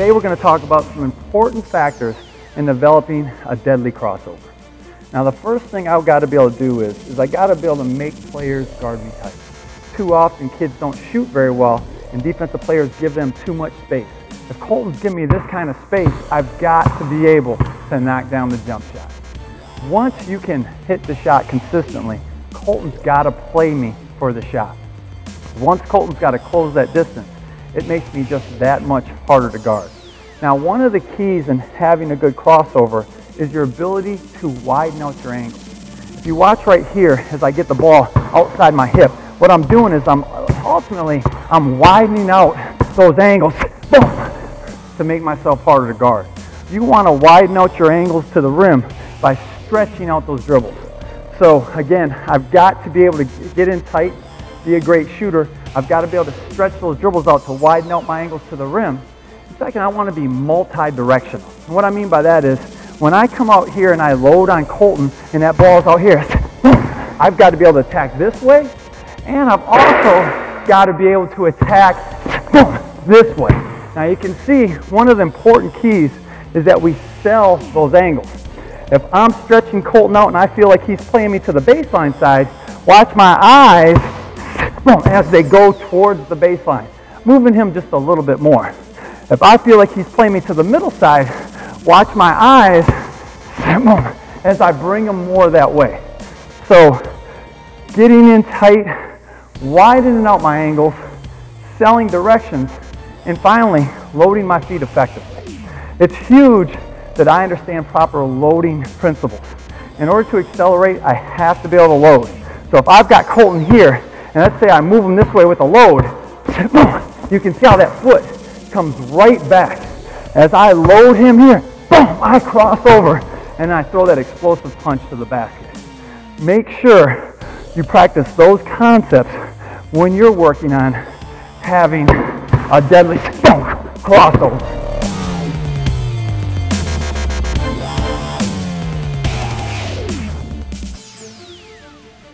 today we're going to talk about some important factors in developing a deadly crossover. Now the first thing I've got to be able to do is I got to be able to make players guard me tight. Too often kids don't shoot very well and defensive players give them too much space. If Colton's giving me this kind of space, I've got to be able to knock down the jump shot. Once you can hit the shot consistently, Colton's got to play me for the shot. Once Colton's got to close that distance, it makes me just that much harder to guard. Now, one of the keys in having a good crossover is your ability to widen out your angles. If you watch right here, as I get the ball outside my hip, what I'm doing is I'm widening out those angles, boom, to make myself harder to guard. You want to widen out your angles to the rim by stretching out those dribbles. So again, I've got to be able to get in tight, be a great shooter. I've got to be able to stretch those dribbles out to widen out my angles to the rim. Second, I want to be multi-directional. And what I mean by that is, when I come out here and I load on Colton and that ball's out here, I've got to be able to attack this way, and I've also got to be able to attack this way. Now you can see one of the important keys is that we sell those angles. If I'm stretching Colton out and I feel like he's playing me to the baseline side, watch my eyes as they go towards the baseline, moving him just a little bit more. If I feel like he's playing me to the middle side, watch my eyes as I bring him more that way. So getting in tight, widening out my angles, selling directions, and finally loading my feet effectively. It's huge that I understand proper loading principles. In order to accelerate, I have to be able to load. So if I've got Colton here, and let's say I move him this way with a load, you can see how that foot comes right back. As I load him here, boom, I cross over, and I throw that explosive punch to the basket. Make sure you practice those concepts when you're working on having a deadly crossover.